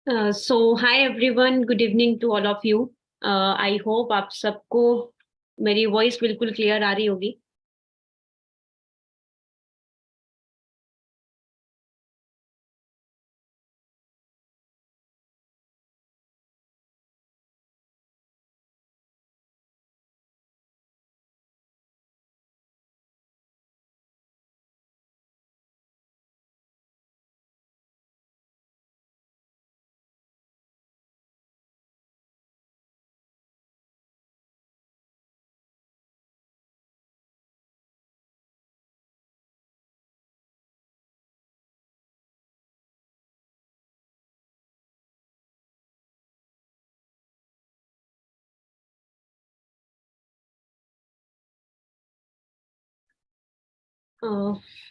So hi everyone, good evening to all of you. I hope आप सबको मेरी voice बिल्कुल क्लियर आ रही होगी।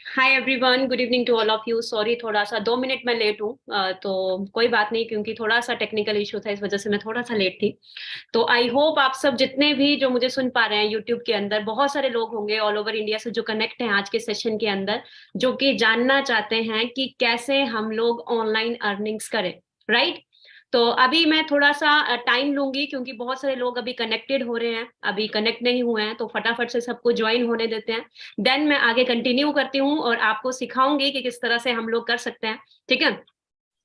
Hi everyone, good evening to all of you. Sorry, थोड़ा सा 2 मिनट में लेट हूँ। तो कोई बात नहीं, क्योंकि थोड़ा सा टेक्निकल इशू था, इस वजह से मैं थोड़ा सा लेट थी। तो आई होप आप सब जितने भी जो मुझे सुन पा रहे हैं यूट्यूब के अंदर, बहुत सारे लोग होंगे ऑल ओवर इंडिया से जो कनेक्ट हैं आज के सेशन के अंदर, जो कि जानना चाहते हैं कि कैसे हम लोग ऑनलाइन अर्निंग्स करें। राइट। तो अभी मैं थोड़ा सा टाइम लूंगी, क्योंकि बहुत सारे लोग अभी कनेक्टेड हो रहे हैं, अभी कनेक्ट नहीं हुए हैं, तो फटाफट से सबको ज्वाइन होने देते हैं। देन मैं आगे कंटिन्यू करती हूँ और आपको सिखाऊंगी कि किस तरह से हम लोग कर सकते हैं। ठीक है।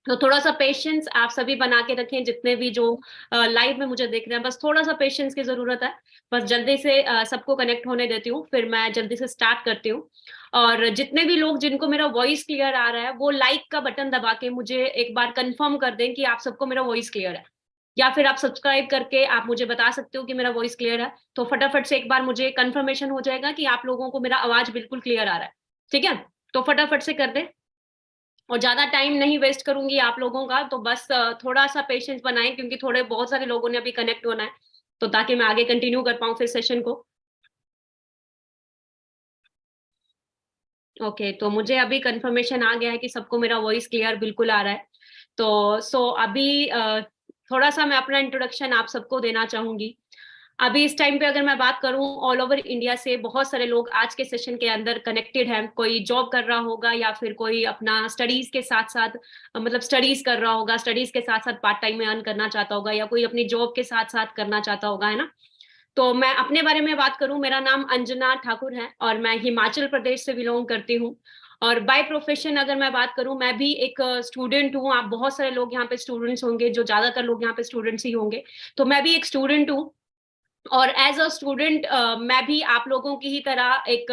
तो थोड़ा सा पेशेंस आप सभी बना के रखें, जितने भी जो लाइव में मुझे देख रहे हैं, बस थोड़ा सा पेशेंस की जरूरत है। बस जल्दी से सबको कनेक्ट होने देती हूँ, फिर मैं जल्दी से स्टार्ट करती हूँ। और जितने भी लोग जिनको मेरा वॉइस क्लियर आ रहा है, वो लाइक का बटन दबा के मुझे एक बार कंफर्म कर दें कि आप सबको मेरा वॉइस क्लियर है। या फिर आप सब्सक्राइब करके आप मुझे बता सकते हो कि मेरा वॉइस क्लियर है, तो फटाफट से एक बार मुझे कंफर्मेशन हो जाएगा कि आप लोगों को मेरा आवाज बिल्कुल क्लियर आ रहा है। ठीक है। तो फटाफट से कर दे। और ज्यादा टाइम नहीं वेस्ट करूंगी आप लोगों का, तो बस थोड़ा सा पेशेंस बनाएं, क्योंकि थोड़े बहुत सारे लोगों ने अभी कनेक्ट होना है, तो ताकि मैं आगे कंटिन्यू कर पाऊं फिर सेशन को। ओके, तो मुझे अभी कंफर्मेशन आ गया है कि सबको मेरा वॉइस क्लियर बिल्कुल आ रहा है। तो अभी थोड़ा सा मैं अपना इंट्रोडक्शन आप सबको देना चाहूंगी। अभी इस टाइम पे अगर मैं बात करूं, ऑल ओवर इंडिया से बहुत सारे लोग आज के सेशन के अंदर कनेक्टेड हैं। कोई जॉब कर रहा होगा, या फिर कोई अपना स्टडीज के साथ साथ मतलब स्टडीज कर रहा होगा, स्टडीज के साथ साथ पार्ट टाइम में अर्न करना चाहता होगा, या कोई अपनी जॉब के साथ साथ करना चाहता होगा, है ना। तो मैं अपने बारे में बात करूं, मेरा नाम अंजना ठाकुर है और मैं हिमाचल प्रदेश से बिलोंग करती हूँ। और बाय प्रोफेशन अगर मैं बात करूं, मैं भी एक स्टूडेंट हूँ। आप बहुत सारे लोग यहाँ पे स्टूडेंट्स होंगे, जो ज्यादातर लोग यहाँ पे स्टूडेंट्स ही होंगे। तो मैं भी एक स्टूडेंट हूँ। और एज अ स्टूडेंट मैं भी आप लोगों की ही तरह एक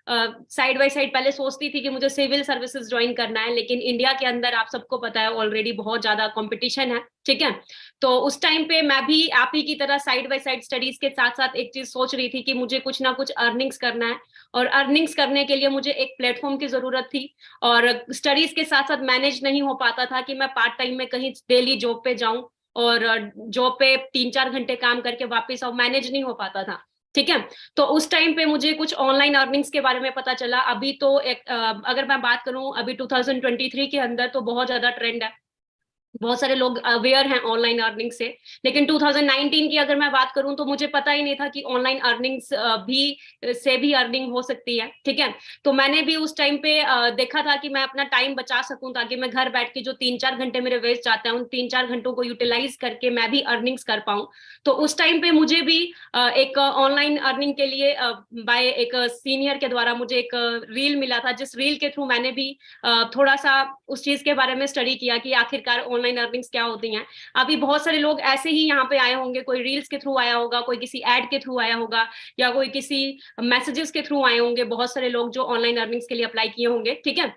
साइड बाय साइड पहले सोचती थी कि मुझे सिविल सर्विसेज ज्वाइन करना है, लेकिन इंडिया के अंदर आप सबको पता है ऑलरेडी बहुत ज्यादा कंपटीशन है। ठीक है। तो उस टाइम पे मैं भी आप ही की तरह साइड बाय साइड स्टडीज के साथ साथ एक चीज सोच रही थी कि मुझे कुछ ना कुछ अर्निंग्स करना है। और अर्निंग्स करने के लिए मुझे एक प्लेटफॉर्म की जरूरत थी। और स्टडीज के साथ साथ मैनेज नहीं हो पाता था कि मैं पार्ट टाइम में कहीं डेली जॉब पे जाऊं, और जॉब पे 3-4 घंटे काम करके वापस आओ, मैनेज नहीं हो पाता था। ठीक है। तो उस टाइम पे मुझे कुछ ऑनलाइन अर्निंग्स के बारे में पता चला। अभी तो एक अगर मैं बात करूं, अभी 2023 के अंदर तो बहुत ज्यादा ट्रेंड है, बहुत सारे लोग अवेयर हैं ऑनलाइन अर्निंग से। लेकिन 2019 की अगर मैं बात करूं, तो मुझे पता ही नहीं था कि ऑनलाइन अर्निंग्स भी अर्निंग हो सकती है। ठीक है। तो मैंने भी उस टाइम पे देखा था कि मैं अपना टाइम बचा सकूं, ताकि मैं घर बैठ के जो 3-4 घंटे मेरे वेस्ट जाते हैं, उन 3-4 घंटों को यूटिलाइज करके मैं भी अर्निंग्स कर पाऊं। तो उस टाइम पे मुझे भी एक ऑनलाइन अर्निंग के लिए बाय एक सीनियर के द्वारा मुझे एक रील मिला था, जिस रील के थ्रू मैंने भी थोड़ा सा उस चीज के बारे में स्टडी किया कि आखिरकार ऑनलाइन अर्निंग्स क्या होती हैं। अभी बहुत सारे लोग ऐसे ही यहाँ पे आए होंगे, कोई रील्स के थ्रू आया होगा, कोई किसी एड के थ्रू आया होगा, या कोई किसी मैसेजेस के थ्रू आए होंगे। बहुत सारे लोग जो ऑनलाइन अर्निंग्स के लिए अप्लाई किए होंगे। ठीक है।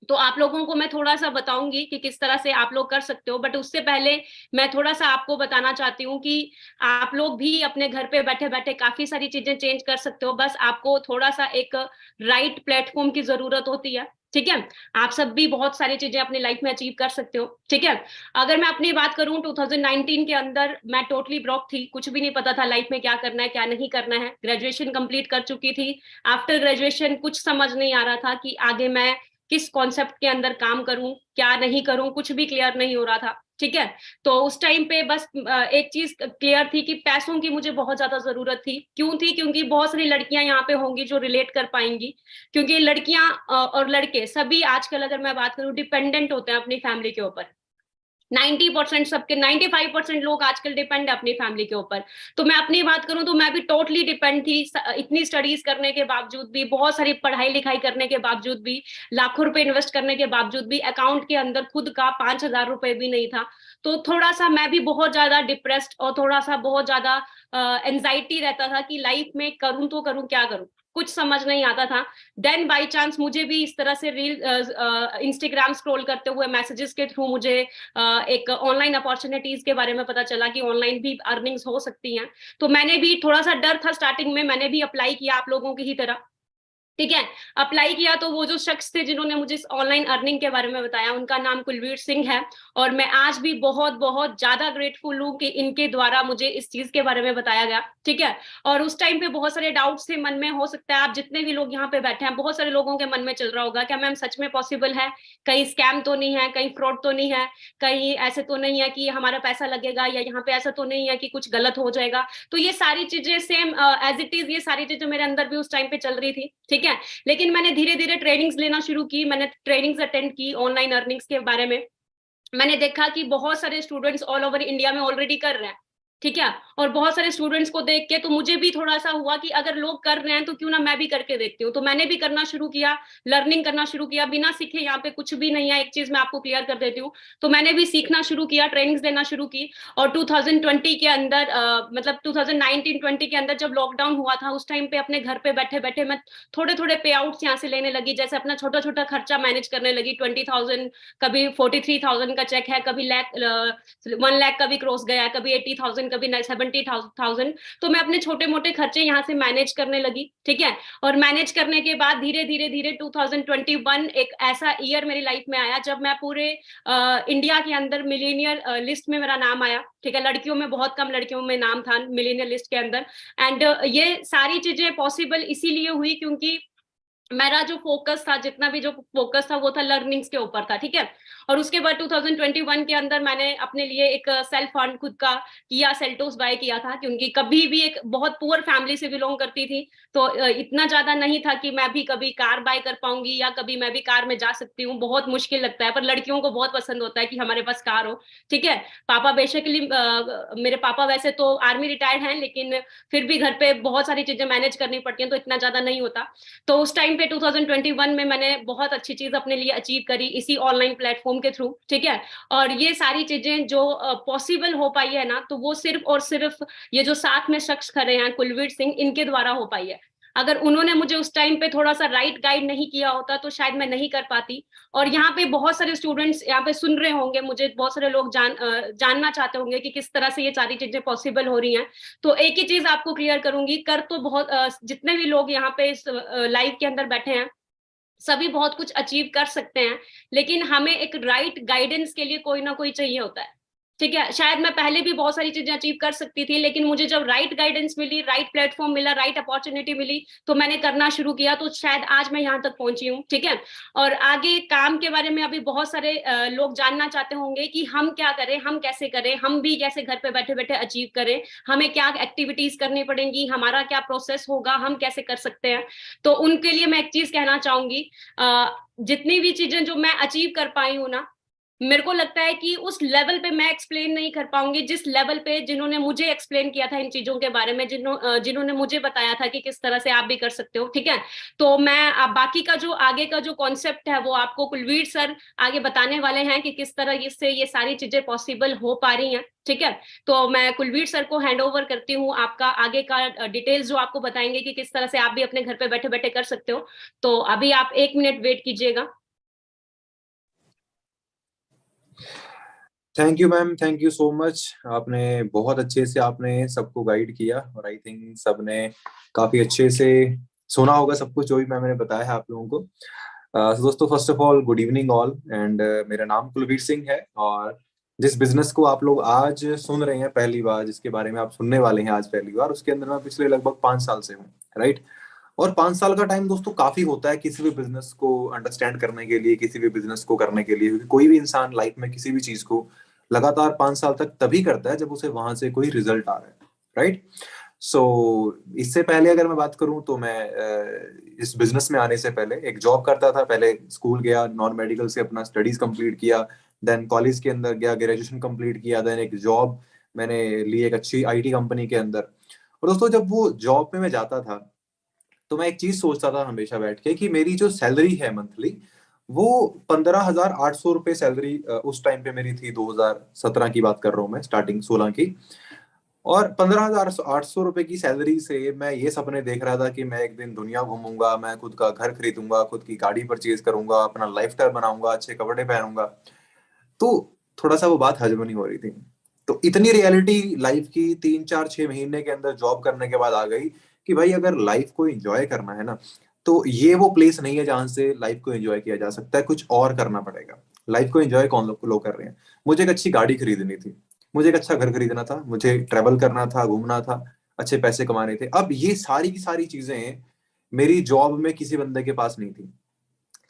तो आप लोगों को मैं थोड़ा सा बताऊंगी कि किस तरह से आप लोग कर सकते हो, बट उससे पहले मैं थोड़ा सा आपको बताना चाहती हूँ कि आप लोग भी अपने घर पे बैठे बैठे काफी सारी चीजें चेंज कर सकते हो। बस आपको थोड़ा सा एक राइट प्लेटफॉर्म की जरूरत होती है। ठीक है। आप सब भी बहुत सारी चीजें अपनी लाइफ में अचीव कर सकते हो। ठीक है। अगर मैं अपनी बात करूं, 2019 के अंदर मैं टोटली ब्रोक थी, कुछ भी नहीं पता था लाइफ में क्या करना है क्या नहीं करना है। ग्रेजुएशन कंप्लीट कर चुकी थी। आफ्टर ग्रेजुएशन कुछ समझ नहीं आ रहा था कि आगे मैं किस कॉन्सेप्ट के अंदर काम करूं क्या नहीं करूं, कुछ भी क्लियर नहीं हो रहा था। ठीक है। तो उस टाइम पे बस एक चीज क्लियर थी कि पैसों की मुझे बहुत ज्यादा जरूरत थी। क्यों थी? क्योंकि बहुत सारी लड़कियां यहाँ पे होंगी जो रिलेट कर पाएंगी। क्योंकि लड़कियां और लड़के सभी आजकल अगर मैं बात करूं, डिपेंडेंट होते हैं अपनी फैमिली के ऊपर। 90% सबके 95% लोग आजकल डिपेंड है अपनी फैमिली के ऊपर। तो मैं अपनी बात करूं तो मैं भी टोटली डिपेंड थी, इतनी स्टडीज करने के बावजूद भी, बहुत सारी पढ़ाई लिखाई करने के बावजूद भी, लाखों रुपए इन्वेस्ट करने के बावजूद भी अकाउंट के अंदर खुद का 5,000 रुपए भी नहीं था। तो थोड़ा सा मैं भी बहुत ज्यादा डिप्रेस्ड और थोड़ा सा बहुत ज्यादा एंजाइटी रहता था कि लाइफ में करूं तो करूं क्या करूं, कुछ समझ नहीं आता था। देन बाय चांस मुझे भी इस तरह से रील इंस्टाग्राम स्क्रॉल करते हुए मैसेजेस के थ्रू मुझे एक ऑनलाइन अपॉर्चुनिटीज के बारे में पता चला कि ऑनलाइन भी अर्निंग्स हो सकती हैं। तो मैंने भी, थोड़ा सा डर था स्टार्टिंग में, मैंने भी अप्लाई किया आप लोगों की ही तरह, ठीक है। अप्लाई किया तो वो जो शख्स थे जिन्होंने मुझे ऑनलाइन अर्निंग के बारे में बताया, उनका नाम कुलवीर सिंह है। और मैं आज भी बहुत बहुत ज्यादा ग्रेटफुल हूँ कि इनके द्वारा मुझे इस चीज के बारे में बताया गया, ठीक है। और उस टाइम पे बहुत सारे डाउट्स थे मन में, हो सकता है आप जितने भी लोग यहाँ पे बैठे हैं, बहुत सारे लोगों के मन में चल रहा होगा, क्या मैम सच में पॉसिबल है, कहीं स्कैम तो नहीं है, कहीं फ्रॉड तो नहीं है, कहीं ऐसे तो नहीं है कि हमारा पैसा लगेगा, या यहाँ पे ऐसा तो नहीं है कि कुछ गलत हो जाएगा। तो ये सारी चीजें सेम एज इट इज, ये सारी चीजें मेरे अंदर भी उस टाइम पे चल रही थी, ठीक है। लेकिन मैंने धीरे धीरे ट्रेनिंग्स लेना शुरू की, मैंने ट्रेनिंग्स अटेंड की ऑनलाइन अर्निंग्स के बारे में। मैंने देखा कि बहुत सारे स्टूडेंट्स ऑल ओवर इंडिया में ऑलरेडी कर रहे हैं, ठीक है। और बहुत सारे स्टूडेंट्स को देख के तो मुझे भी थोड़ा सा हुआ कि अगर लोग कर रहे हैं तो क्यों ना मैं भी करके देखती हूँ। तो मैंने भी करना शुरू किया, लर्निंग करना शुरू किया, बिना सीखे यहाँ पे कुछ भी नहीं है, एक चीज मैं आपको क्लियर कर देती हूँ। तो मैंने भी सीखना शुरू किया, ट्रेनिंग्स लेना शुरू की। और 2020 के अंदर मतलब 2019-20 के अंदर जब लॉकडाउन हुआ था, उस टाइम पे अपने घर पे बैठे बैठे मैं थोड़े थोड़े पे आउट्स यहाँ से लेने लगी, जैसे अपना छोटा छोटा खर्चा मैनेज करने लगी। 20,000, कभी 43,000 का चेक है, कभी 1 लाख कभी क्रॉस गया, कभी 80,000, कभी 70,000। तो मैं अपने छोटे मोटे खर्चे यहाँ से मैनेज करने लगी, ठीक है। और मैनेज करने के बाद धीरे धीरे धीरे 2021 एक ऐसा ईयर मेरी लाइफ में आया जब मैं पूरे इंडिया के अंदर मिलीनियर लिस्ट में मेरा नाम आया, ठीक है। लड़कियों में बहुत कम लड़कियों में नाम था मिलीनियर लिस्ट के अंदर। एंड ये सारी चीजें पॉसिबल इसीलिए हुई क्योंकि मेरा जो फोकस था, जितना भी जो फोकस था वो था लर्निंग्स के ऊपर था, ठीक है। और उसके बाद 2021 के अंदर मैंने अपने लिए एक सेल्फ फंड खुद का किया, सेल्टोस बाय किया था, क्योंकि कभी भी एक बहुत पुअर फैमिली से बिलोंग करती थी। तो इतना ज्यादा नहीं था कि मैं भी कभी कार बाय कर पाऊंगी या कभी मैं भी कार में जा सकती हूँ, बहुत मुश्किल लगता है। पर लड़कियों को बहुत पसंद होता है कि हमारे पास कार हो, ठीक है। पापा बेसिकली, मेरे पापा वैसे तो आर्मी रिटायर्ड हैं, लेकिन फिर भी घर पे बहुत सारी चीजें मैनेज करनी पड़ती हैं, तो इतना ज्यादा नहीं होता। तो उस टाइम पे 2021 में मैंने बहुत अच्छी चीज अपने लिए अचीव करी इसी ऑनलाइन प्लेटफॉर्म के थ्रू, ठीक है। और ये सारी चीजें जो पॉसिबल हो पाई है ना, तो वो सिर्फ और सिर्फ ये जो साथ में शख्स खड़े हैं कुलवीर सिंह, इनके द्वारा हो पाई है। अगर उन्होंने मुझे उस टाइम पे थोड़ा सा राइट गाइड नहीं किया होता तो शायद मैं नहीं कर पाती। और यहाँ पे बहुत सारे स्टूडेंट्स यहाँ पे सुन रहे होंगे मुझे, बहुत सारे लोग जानना चाहते होंगे कि किस तरह से ये सारी चीजें पॉसिबल हो रही हैं। तो एक ही चीज आपको क्लियर करूंगी, कर तो बहुत जितने भी लोग यहाँ पे इस लाइव के अंदर बैठे हैं, सभी बहुत कुछ अचीव कर सकते हैं, लेकिन हमें एक राइट गाइडेंस के लिए कोई ना कोई चाहिए होता है, ठीक है। शायद मैं पहले भी बहुत सारी चीजें अचीव कर सकती थी, लेकिन मुझे जब राइट गाइडेंस मिली, राइट प्लेटफॉर्म मिला, राइट अपॉर्चुनिटी मिली, तो मैंने करना शुरू किया, तो शायद आज मैं यहाँ तक पहुंची हूँ, ठीक है। और आगे काम के बारे में अभी बहुत सारे लोग जानना चाहते होंगे कि हम क्या करें, हम कैसे करें, हम भी कैसे घर पे बैठे बैठे अचीव करें, हमें क्या एक्टिविटीज करनी पड़ेंगी, हमारा क्या प्रोसेस होगा, हम कैसे कर सकते हैं। तो उनके लिए मैं एक चीज कहना चाहूंगी, जितनी भी चीजें जो मैं अचीव कर पाई हूँ ना, मेरे को लगता है कि उस लेवल पे मैं एक्सप्लेन नहीं कर पाऊंगी जिस लेवल पे जिन्होंने मुझे एक्सप्लेन किया था इन चीजों के बारे में, जिन्होंने मुझे बताया था कि किस तरह से आप भी कर सकते हो, ठीक है। तो मैं बाकी का जो आगे का जो कॉन्सेप्ट है वो आपको कुलवीर सर आगे बताने वाले हैं कि किस तरह से ये सारी चीजें पॉसिबल हो पा रही हैं, ठीक है। तो मैं कुलवीर सर को हैंड ओवर करती हूँ, आपका आगे का डिटेल्स जो आपको बताएंगे कि किस तरह से आप भी अपने घर पे बैठे बैठे कर सकते हो। तो अभी आप 1 मिनट वेट कीजिएगा। Thank you ma'am, thank you so much. आपने बहुत अच्छे से आपने सबको गाइड किया और आई थिंक सबने काफी अच्छे से सुना होगा सब कुछ जो भी मैम ने बताया है आप लोगों को। तो दोस्तों, first of all good evening all and मेरा नाम कुलवीर सिंह है और जिस बिजनेस को आप लोग आज सुन रहे हैं पहली बार, जिसके बारे में आप सुनने वाले हैं आज पहली बार, उसके अंदर मैं पिछले लगभग 5 साल से हूँ, राइट। और 5 साल का टाइम दोस्तों काफी होता है किसी भी बिजनेस को अंडरस्टैंड करने के लिए, किसी भी बिजनेस को करने के लिए, क्योंकि कोई भी इंसान लाइफ में किसी भी चीज को लगातार 5 साल तक तभी करता है जब उसे वहां से कोई रिजल्ट आ रहा है, राइट। सो इससे पहले अगर मैं बात करूं तो मैं इस बिजनेस में आने से पहले एक जॉब करता था। पहले स्कूल गया, नॉन मेडिकल से अपना स्टडीज कंप्लीट किया, देन कॉलेज के अंदर गया, ग्रेजुएशन कंप्लीट किया, देन एक जॉब मैंने ली एक अच्छी आईटी कंपनी के अंदर। और दोस्तों जब वो जॉब में मैं जाता था तो मैं एक चीज सोचता था हमेशा बैठ के कि मेरी जो सैलरी है मंथली वो 15,800 रुपये सैलरी उस टाइम पे मेरी थी। 2017 की बात कर रहा हूँ मैं, स्टार्टिंग 16 की। और 15,800 रुपये की सैलरी से मैं ये सपने देख रहा था कि मैं एक दिन दुनिया घूमूंगा, मैं खुद का घर खरीदूंगा, खुद की गाड़ी परचेज करूंगा, अपना लाइफ स्टाइल बनाऊंगा, अच्छे कपड़े पहनूंगा। तो थोड़ा सा वो बात हजम नहीं हो रही थी। तो इतनी रियलिटी लाइफ की 3 4 6 महीने के अंदर जॉब करने के बाद आ गई कि भाई अगर लाइफ को एंजॉय करना है ना, तो ये वो प्लेस नहीं है जहां से लाइफ को एंजॉय किया जा सकता है, कुछ और करना पड़ेगा। लाइफ को एंजॉय कौन लोग कर रहे हैं? मुझे एक अच्छी गाड़ी खरीदनी थी, मुझे एक अच्छा घर खरीदना था, मुझे ट्रेवल करना था, घूमना था, अच्छे पैसे कमाने थे। अब ये सारी की सारी चीजें मेरी जॉब में किसी बंदे के पास नहीं थी।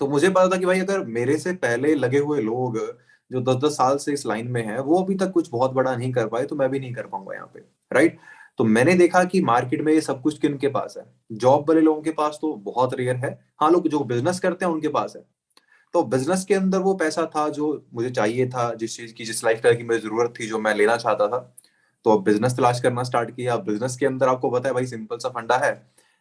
तो मुझे पता था कि भाई अगर मेरे से पहले लगे हुए लोग जो 10 10 साल से इस लाइन में हैं वो अभी तक कुछ बहुत बड़ा नहीं कर पाए, तो मैं भी नहीं कर पाऊंगा यहाँ पे। राइट? तो मैंने देखा कि मार्केट में ये सब कुछ किन के पास है। जॉब वाले लोगों के पास तो बहुत रेयर है, हाँ लोग जो बिजनेस करते हैं उनके पास है। तो बिजनेस के अंदर वो पैसा था जो मुझे चाहिए था, जिस चीज की, जिस लाइफस्टाइल की मुझे जरूरत थी, जो मैं लेना चाहता था। तो अब बिजनेस तलाश करना स्टार्ट किया। बिजनेस के अंदर आपको पता है भाई, सिंपल सा फंडा है।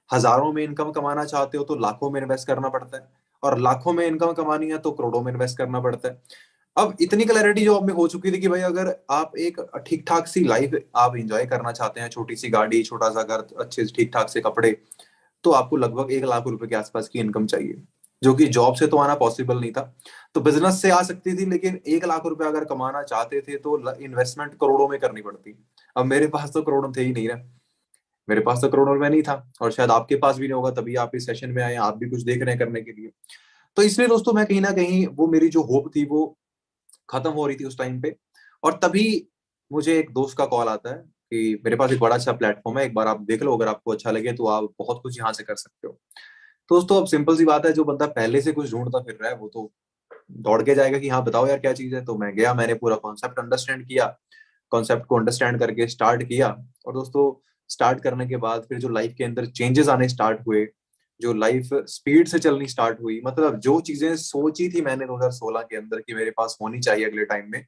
हजारों में इनकम कमाना चाहते हो तो लाखों में इन्वेस्ट करना पड़ता है, और लाखों में इनकम कमानी है तो करोड़ों में इन्वेस्ट करना पड़ता है। अब इतनी क्लैरिटी जॉब में हो चुकी थी कि भाई अगर आप एक ठीक ठाक सी लाइफ आप इंजॉय करना चाहते हैं, छोटी सी गाड़ी, छोटा सा घर, अच्छे ठीक ठाक से कपड़े, तो आपको लगभग 1 लाख रुपए के आसपास की इनकम चाहिए, जो कि जॉब से तो आना पॉसिबल नहीं था। तो बिजनेस से आ सकती थी, लेकिन 1 लाख रुपए अगर कमाना चाहते थे तो इन्वेस्टमेंट करोड़ों में करनी पड़ती। अब मेरे पास तो करोड़ों थे ही नहीं ना, मेरे पास तो करोड़ों में नहीं था, और शायद आपके पास भी नहीं होगा, तभी आप इस सेशन में आए, आप भी कुछ देख रहे हैं करने के लिए। तो इसलिए दोस्तों मैं कहीं ना कहीं वो मेरी जो होप थी वो खत्म हो रही थी उस टाइम पे। और तभी मुझे एक दोस्त का कॉल आता है कि मेरे पास एक बड़ा अच्छा प्लेटफॉर्म है, एक बार आप देख लो, अगर आपको अच्छा लगे तो आप बहुत कुछ यहाँ से कर सकते हो। तो दोस्तों अब सिंपल सी बात है, जो बंदा पहले से कुछ ढूंढता फिर रहा है वो तो दौड़ के जाएगा कि हाँ बताओ यार क्या चीज है। तो मैं गया, मैंने पूरा कॉन्सेप्ट अंडरस्टैंड किया, कॉन्सेप्ट को अंडरस्टैंड करके स्टार्ट किया। और दोस्तों स्टार्ट करने के बाद फिर जो लाइफ के अंदर चेंजेस आने स्टार्ट हुए, जो लाइफ स्पीड से चलनी स्टार्ट हुई, मतलब जो चीजें सोची थी मैंने 2016 के अंदर कि मेरे पास होनी चाहिए अगले टाइम में,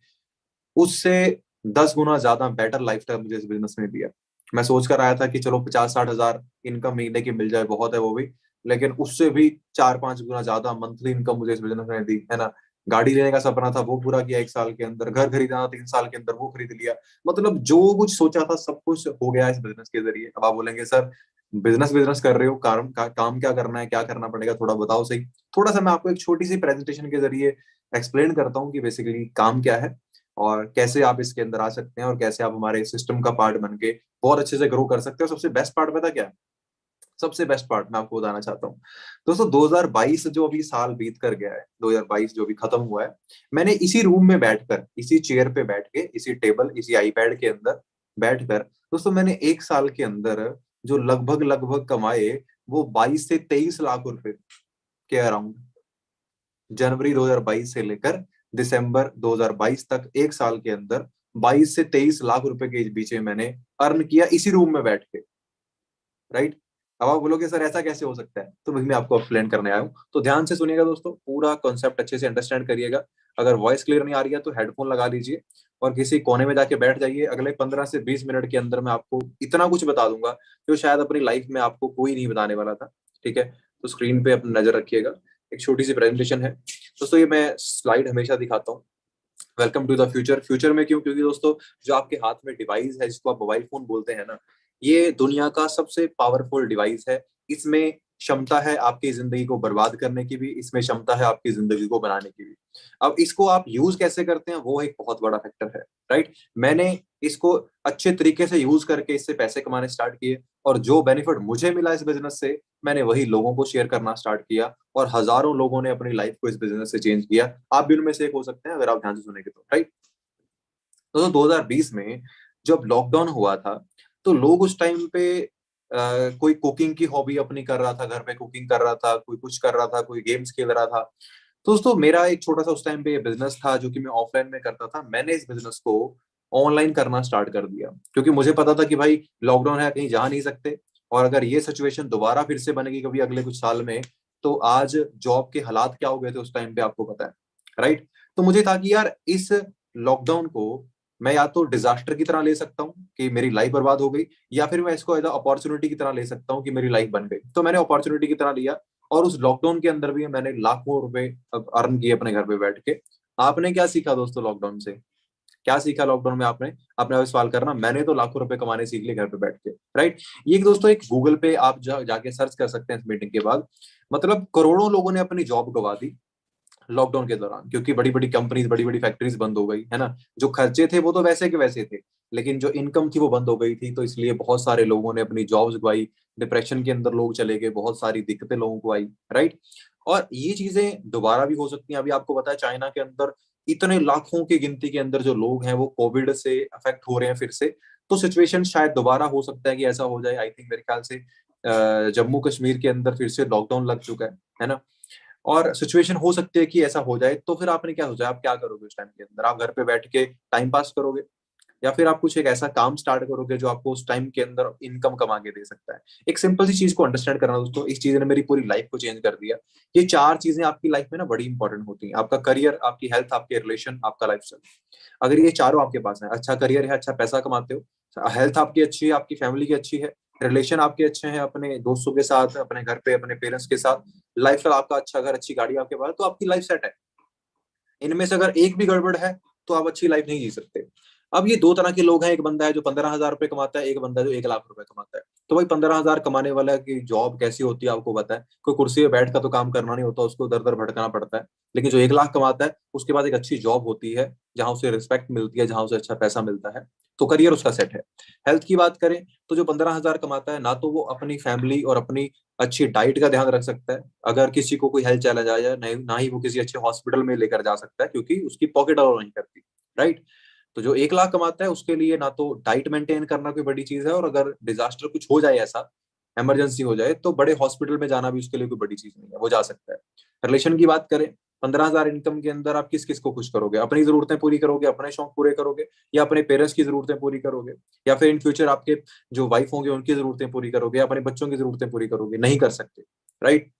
उससे 10 गुना ज्यादा बेटर लाइफस्टाइल मुझे इस बिजनेस में दिया। मैं सोच कर आया था कि चलो 50 60 हजार इनकम महीने की मिल जाए, बहुत है वो भी, लेकिन उससे भी 4 5 गुना ज्यादा मंथली इनकम मुझे इस बिजनेस ने दी है ना। गाड़ी लेने का सपना था वो पूरा किया 1 साल के अंदर, घर खरीदना था 3 साल के अंदर वो खरीद लिया। मतलब जो कुछ सोचा था सब कुछ हो गया इस बिजनेस के जरिए। अब आप बोलेंगे सर बिजनेस बिजनेस कर रहे हो, काम क्या करना है, क्या करना पड़ेगा, थोड़ा बताओ सही। थोड़ा सा मैं आपको एक छोटी सी प्रेजेंटेशन के जरिए एक्सप्लेन करता हूँ कि बेसिकली काम क्या है और कैसे आप इसके अंदर आ सकते हैं, और कैसे आप हमारे सिस्टम का पार्ट बन के बहुत अच्छे से ग्रो कर सकते हैं। और सबसे बेस्ट पार्ट पता क्या है? सबसे बेस्ट पार्ट मैं आपको बताना चाहता हूँ दोस्तों, 2022 जो अभी साल बीत कर गया है, 2022 जो भी खत्म हुआ है, मैंने इसी रूम में बैठकर, इसी चेयर पे बैठ के, इसी टेबल, इसी आईपैड के अंदर बैठकर दोस्तों मैंने 1 साल के अंदर जो लगभग लगभग कमाए वो 22 से 23 लाख रुपए के अराउंड, जनवरी 2022 से लेकर दिसंबर 2022 तक 1 साल के अंदर 22 से 23 लाख रुपए के बीच में मैंने अर्न किया इसी रूम में बैठ के। राइट? अब आप बोलोगे सर ऐसा कैसे हो सकता है, तो वही मैं आपको एक्सप्लेन करने आया हूँ। तो ध्यान से सुनिएगा दोस्तों, पूरा कॉन्सेप्ट अच्छे से अंडरस्टैंड करिएगा। अगर वॉइस क्लियर नहीं आ रही है तो हेडफोन लगा लीजिए और किसी कोने में जाके बैठ जाइए। अगले 15 से 20 मिनट के अंदर मैं आपको इतना कुछ बता दूंगा जो शायद अपनी लाइफ में आपको कोई नहीं बताने वाला था। ठीक है? तो स्क्रीन पे अपनी नजर रखिएगा। एक छोटी सी प्रेजेंटेशन है दोस्तों, ये मैं स्लाइड हमेशा दिखाता हूँ। Welcome to the future. Future में क्यों? क्योंकि दोस्तों जो आपके हाथ में डिवाइस है जिसको आप मोबाइल फोन बोलते हैं ना, ये दुनिया का सबसे पावरफुल डिवाइस है। इसमें क्षमता है आपकी जिंदगी को बर्बाद करने की भी, इसमें क्षमता है आपकी जिंदगी को बनाने की भी। अब इसको आप यूज कैसे करते हैं वो एक बहुत बड़ा फैक्टर है। राइट? मैंने इसको अच्छे तरीके से यूज करके इससे पैसे कमाने स्टार्ट किए, और जो बेनिफिट मुझे मिला इस बिजनेस से मैंने वही लोगों को शेयर करना स्टार्ट किया, और हजारों लोगों ने अपनी लाइफ को इस बिजनेस से चेंज किया। आप भी उनमें से एक हो सकते हैं अगर आप ध्यान से सुनेंगे तो। राइट? तो 2020 में जब लॉकडाउन हुआ था तो लोग उस टाइम पे कोई कुकिंग की हॉबी अपनी कर रहा था, घर पे कुकिंग कर रहा था, कोई कुछ कर रहा था, कोई गेम्स खेल रहा था। तो दोस्तों मेरा एक छोटा सा उस टाइम पे बिजनेस था जो कि मैं ऑफलाइन में करता था, मैंने इस बिजनेस को ऑनलाइन करना स्टार्ट कर दिया, क्योंकि मुझे पता था कि भाई लॉकडाउन है, कहीं जा नहीं सकते, और अगर ये सिचुएशन दोबारा फिर से बनेगी कभी अगले कुछ साल में, तो आज जॉब के हालात क्या हो गए थे उस टाइम पे आपको पता है। राइट? तो मुझे था कि यार इस लॉकडाउन को मैं या तो डिजास्टर की तरह ले सकता हूँ कि मेरी लाइफ बर्बाद हो गई, या फिर मैं इसको एज अपॉर्चुनिटी की तरह ले सकता हूँ कि मेरी लाइफ बन गई। तो मैंने अपॉर्चुनिटी की तरह लिया, और उस लॉकडाउन के अंदर भी मैंने लाखों रुपए अर्न किए अपने घर पे बैठ के। आपने क्या सीखा दोस्तों लॉकडाउन से? क्या सीखा लॉकडाउन में आपने? आपने अब सवाल करना, मैंने तो लाखों रुपए कमाने सीख लिए घर पे बैठ के, राइट। ये दोस्तों एक गूगल पे आप जाके सर्च कर सकते हैं इस मीटिंग के बाद। मतलब करोड़ों लोगों ने अपनी जॉब गवा दी लॉकडाउन के दौरान, क्योंकि बड़ी बड़ी कंपनीज, बड़ी बड़ी फैक्ट्रीज बंद हो गई है ना। जो खर्चे थे वो तो वैसे के वैसे थे, लेकिन जो इनकम थी वो बंद हो गई थी, तो इसलिए बहुत सारे लोगों ने अपनी जॉब्स गवाई। डिप्रेशन के अंदर लोग चले गए, बहुत सारी दिक्कतें लोगों को आई, राइट। और ये चीजें दोबारा भी हो सकती हैं। अभी आपको पता है चाइना के अंदर इतने लाखों की गिनती के अंदर जो लोग हैं वो कोविड से अफेक्ट हो रहे हैं फिर से। तो सिचुएशन शायद दोबारा हो सकता है कि ऐसा हो जाए। आई थिंक मेरे ख्याल से जम्मू कश्मीर के अंदर फिर से लॉकडाउन लग चुका है ना। और सिचुएशन हो सकती है कि ऐसा हो जाए, तो फिर आपने क्या सोचा, आप क्या करोगे उस टाइम के अंदर? आप घर पे बैठ के टाइम पास करोगे, या फिर आप कुछ एक ऐसा काम स्टार्ट करोगे जो आपको उस टाइम के अंदर इनकम कमा के दे सकता है? एक सिंपल सी चीज को अंडरस्टैंड करना दोस्तों, इस चीज ने मेरी पूरी लाइफ को चेंज कर दिया। ये चार चीजें आपकी लाइफ में ना बड़ी इंपॉर्टेंट होती हैं: आपका करियर, आपकी हेल्थ, आपके रिलेशन, आपका लाइफस्टाइल। अगर ये चारों आपके पास है, अच्छा करियर है, अच्छा पैसा कमाते हो, हेल्थ आपकी अच्छी है, आपकी फैमिली की अच्छी है, रिलेशन आपके अच्छे हैं अपने दोस्तों के साथ, अपने घर पे अपने पेरेंट्स के साथ, लाइफस्टाइल आपका अच्छा, घर, अच्छी गाड़ी आपके पास, तो आपकी लाइफ सेट है। इनमें से अगर एक भी गड़बड़ है तो आप अच्छी लाइफ नहीं जी सकते। अब ये दो तरह के लोग हैं, एक बंदा है जो 15,000 रुपए कमाता है, एक बंदा है जो 1 लाख रुपए कमाता है। तो भाई 15,000 कमाने वाला की जॉब कैसी होती है आपको पता है। कोई कुर्सी पे बैठ कर तो काम करना नहीं होता, उसको दर दर भटकना पड़ता है। लेकिन जो 1 लाख कमाता है उसके पास एक अच्छी जॉब होती है, जहां उसे रिस्पेक्ट मिलती है, जहां उसे अच्छा पैसा मिलता है, तो करियर उसका सेट है। हेल्थ की बात करें तो जो 15,000 कमाता है ना, तो वो अपनी फैमिली और अपनी अच्छी डाइट का ध्यान रख सकता है अगर किसी को कोई हेल्थ चैलेंज आ जाए, नहीं ना ही वो किसी अच्छे हॉस्पिटल में लेकर जा सकता है, क्योंकि उसकी पॉकेट अलाउ नहीं करती, राइट। तो जो 1 लाख कमाता है उसके लिए ना तो डाइट मेंटेन करना कोई बड़ी चीज है, और अगर डिजास्टर कुछ हो जाए, ऐसा इमरजेंसी हो जाए, तो बड़े हॉस्पिटल में जाना भी उसके लिए कोई बड़ी चीज नहीं है, वो जा सकता है। रिलेशन की बात करें, 15,000 इनकम के अंदर आप किस किस को खुश करोगे? अपनी जरूरतें पूरी करोगे, अपने शौक पूरे करोगे, या अपने पेरेंट्स की जरूरतें पूरी करोगे, या फिर इन फ्यूचर आपके जो वाइफ होंगे उनकी जरूरतें पूरी करोगे, या अपने बच्चों की जरूरतें पूरी करोगे? नहीं कर सकते, राइट।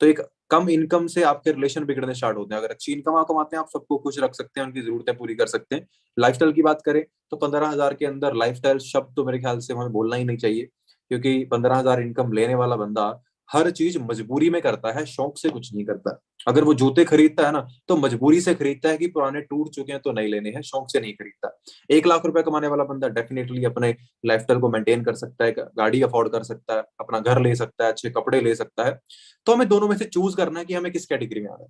तो एक कम इनकम से आपके रिलेशन बिगड़ने स्टार्ट होते हैं। अगर अच्छी इनकम आप कमाते हैं, आप सबको खुश रख सकते हैं, उनकी जरूरतें पूरी कर सकते हैं। लाइफस्टाइल की बात करें तो 15,000 के अंदर लाइफस्टाइल शब्द तो मेरे ख्याल से हमें बोलना ही नहीं चाहिए, क्योंकि 15,000 इनकम लेने वाला बंदा हर चीज मजबूरी में करता है, शौक से कुछ नहीं करता। अगर वो जूते खरीदता है ना, तो मजबूरी से खरीदता है कि पुराने टूट चुके हैं तो नए लेने हैं, शौक से नहीं खरीदता। 1 लाख रुपए कमाने वाला बंदा डेफिनेटली अपने लाइफस्टाइल को मेंटेन कर सकता है, गाड़ी अफोर्ड कर सकता है, अपना घर ले सकता है, अच्छे कपड़े ले सकता है। तो हमें दोनों में से चूज करना है कि हमें किस कैटेगरी में आना है,